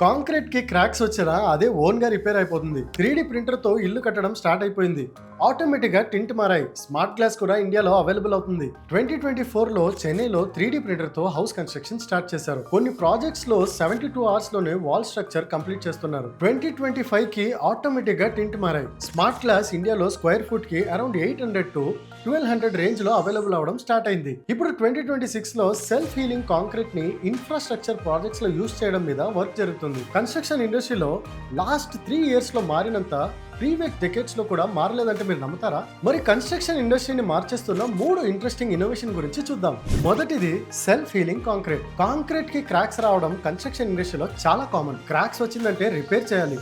Concrete కి cracks వచ్చినా అదే ఓన్ గా రిపేర్ అయిపోతుంది. 3D ప్రింటర్ తో ఇల్లు కట్టడం స్టార్ట్ అయిపోయింది. ఆటోమేటిక్ గా టింట్ మారాయి. స్మార్ట్ గ్లాస్ కూడా ఇండియాలో అవైలబుల్ అవుతుంది. 2024 లో చెన్నైలో 3D ప్రింటర్ తో హౌస్ కన్స్ట్రక్షన్ స్టార్ట్ చేశారు. కొన్ని ప్రాజెక్ట్స్ లో 72 అవర్స్ లోనే వాల్ స్ట్రక్చర్ కంప్లీట్ చేస్తున్నారు. 2025 కి ఆటోమేటిక్ గా టింట్ మారాయి. స్మార్ట్ గ్లాస్ ఇండియాలో స్క్వేర్ ఫుట్ కి అరౌండ్ 800 to 1200 రేంజ్ లో అవైలబుల్ అవడం స్టార్ట్ అయింది. ఇప్పుడు 2026 లో సెల్ఫ్ హీలింగ్ కాంక్రీట్ ని ఇన్ఫ్రాస్ట్రక్చర్ ప్రాజెక్ట్స్ లో యూస్ చేయడం మీద వర్క్ జరుగుతుంది. కన్స్ట్రక్షన్ ఇండస్ట్రీలో లాస్ట్ 3 years లో మారినంత ప్రీవియస్ డెకేడ్స్ లో కూడా మారలేదంటే మీరు నమ్ముతారా? మరి కన్స్ట్రక్షన్ ఇండస్ట్రీని మార్చేస్తున్న 3 ఇంట్రెస్టింగ్ ఇన్నోవేషన్ గురించి చూద్దాం. మొదటిది సెల్ఫ్ హీలింగ్ కాంక్రీట్. కాంక్రీట్ కి క్రాక్స్ రావడం కన్స్ట్రక్షన్ ఇండస్ట్రీలో చాలా కామన్. క్రాక్స్ వచ్చిందంటే రిపేర్ చేయాలి.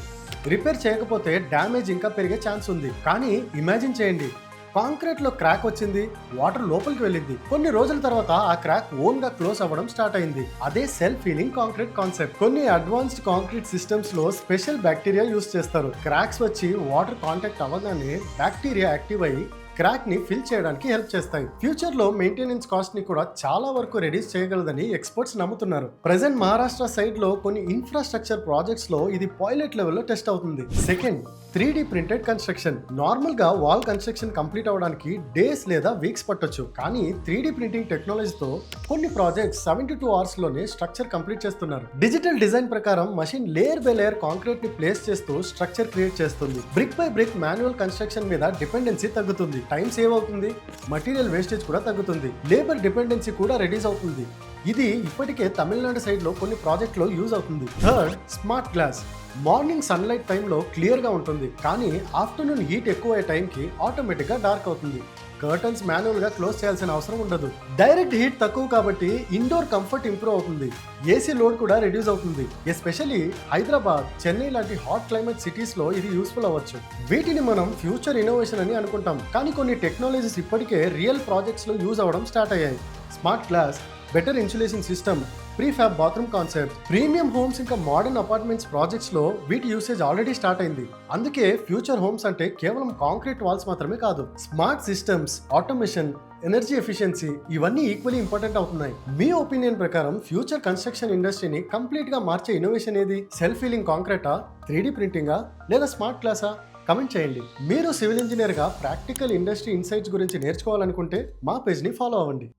రిపేర్ చేయకపోతే డ్యామేజ్ ఇంకా పెరిగే ఛాన్స్ ఉంది. కానీ ఇమాజిన్ చేయండి, కాంక్రీట్ లో క్రాక్ వచ్చింది, వాటర్ లోపలికి వెళ్ళింది. కొన్ని రోజుల తర్వాత ఆ క్రాక్ ఓన్ గా క్లోజ్ అవ్వడం స్టార్ట్ అయింది. అదే సెల్ఫ్ హీలింగ్ కాంక్రీట్ కాన్సెప్ట్. కొన్ని అడ్వాన్స్డ్ కాంక్రీట్ సిస్టమ్స్ లో స్పెషల్ బ్యాక్టీరియా యూస్ చేస్తారు. క్రాక్స్ వచ్చి వాటర్ కాంటాక్ట్ అవ్వగానే బ్యాక్టీరియా యాక్టివ్ అయ్యి క్రాక్ ని ఫిల్ చేయడానికి హెల్ప్ చేస్తాయి. ఫ్యూచర్ లో మెయింటెనెన్స్ కాస్ట్ ని కూడా చాలా వరకు రెడ్యూస్ చేయగలదని ఎక్స్పర్ట్స్ నమ్ముతున్నారు. ప్రెజెంట్ మహారాష్ట్ర సైడ్ లో కొన్ని ఇన్ఫ్రాస్ట్రక్చర్ ప్రాజెక్ట్స్ లో ఇది పైలట్ లెవెల్లో టెస్ట్ అవుతుంది. Second, 3D printed construction. Normal గా వాల్ కన్స్ట్రక్షన్ కంప్లీట్ అవడానికి డేస్ లేదా వీక్స్ పట్టొచ్చు. కానీ 3D ప్రింటింగ్ టెక్నాలజీతో కొన్ని ప్రాజెక్ట్స్ 72 అవర్స్ లోనే స్ట్రక్చర్ కంప్లీట్ చేస్తున్నారు. డిజిటల్ డిజైన్ ప్రకారం machine layer by layer concrete ని ప్లేస్ చేస్తూ స్ట్రక్చర్ క్రియేట్ చేస్తుంది. Brick by brick manual construction మీద డిపెండెన్సీ తగ్గుతుంది. టైం సేవ్ అవుతుంది. మటీరియల్ వేస్టేజ్ కూడా తగ్గుతుంది. లేబర్ డిపెండెన్సీ కూడా రెడ్యూస్ అవుతుంది. ఇది ఇప్పటికే తమిళనాడు సైడ్ లో కొన్ని ప్రాజెక్ట్ లో యూజ్ అవుతుంది. Third, smart glass. Morning sunlight టైంలో క్లియర్ గా ఉంటుంది, కానీ ఆఫ్టర్నూన్ హీట్ ఎక్కువ అయ్యే టైంకి ఆటోమేటిక్ గా డార్క్ అవుతుంది. కర్టన్స్ మాన్యువల్ గా క్లోజ్ చేయాల్సిన అవసరం ఉండదు. డైరెక్ట్ హీట్ తక్కువ కాబట్టి ఇండోర్ కంఫర్ట్ ఇంప్రూవ్ అవుతుంది. ఏసీ లోడ్ కూడా రెడ్యూస్ అవుతుంది. ఎస్పెషల్లీ హైదరాబాద్, చెన్నై లాంటి హాట్ క్లైమేట్ సిటీస్ లో ఇది యూస్ఫుల్ అవ్వచ్చు. వీటిని మనం ఫ్యూచర్ ఇన్నోవేషన్ అని అనుకుంటాం, కానీ కొన్ని టెక్నాలజీస్ ఇప్పటికే రియల్ ప్రాజెక్ట్స్ లో యూజ్ అవ్వడం స్టార్ట్ అయ్యాయి. Smart glass, better insulation system, prefab bathroom concept, premium homes ఇంకా మోడర్న్ అపార్ట్మెంట్స్ ప్రాజెక్ట్స్ లో వీటి యూసేజ్ ఆల్రెడీ స్టార్ట్ అయింది. అందుకే ఫ్యూచర్ హోమ్స్ అంటే కేవలం కాంక్రీట్ వాల్స్ మాత్రమే కాదు, smart systems, automation, energy efficiency ఇవన్నీ ఈక్వల్లీ ఇంపార్టెంట్ అవుతున్నాయి. మీ ఒపీనియన్ ప్రకారం ఫ్యూచర్ కన్స్ట్రక్షన్ ఇండస్ట్రీని కంప్లీట్ గా మార్చే ఇన్నోవేషన్ ఏది? సెల్ఫ్ హీలింగ్ కాంక్రీటా, 3D ప్రింటింగా, లేదా స్మార్ట్ గ్లాసా? కమెంట్ చేయండి. మీరు సివిల్ ఇంజనీర్ గా ప్రాక్టికల్ ఇండస్ట్రీ ఇన్సైట్స్ గురించి నేర్చుకోవాలనుకుంటే మా పేజ్ ని ఫాలో అవ్వండి.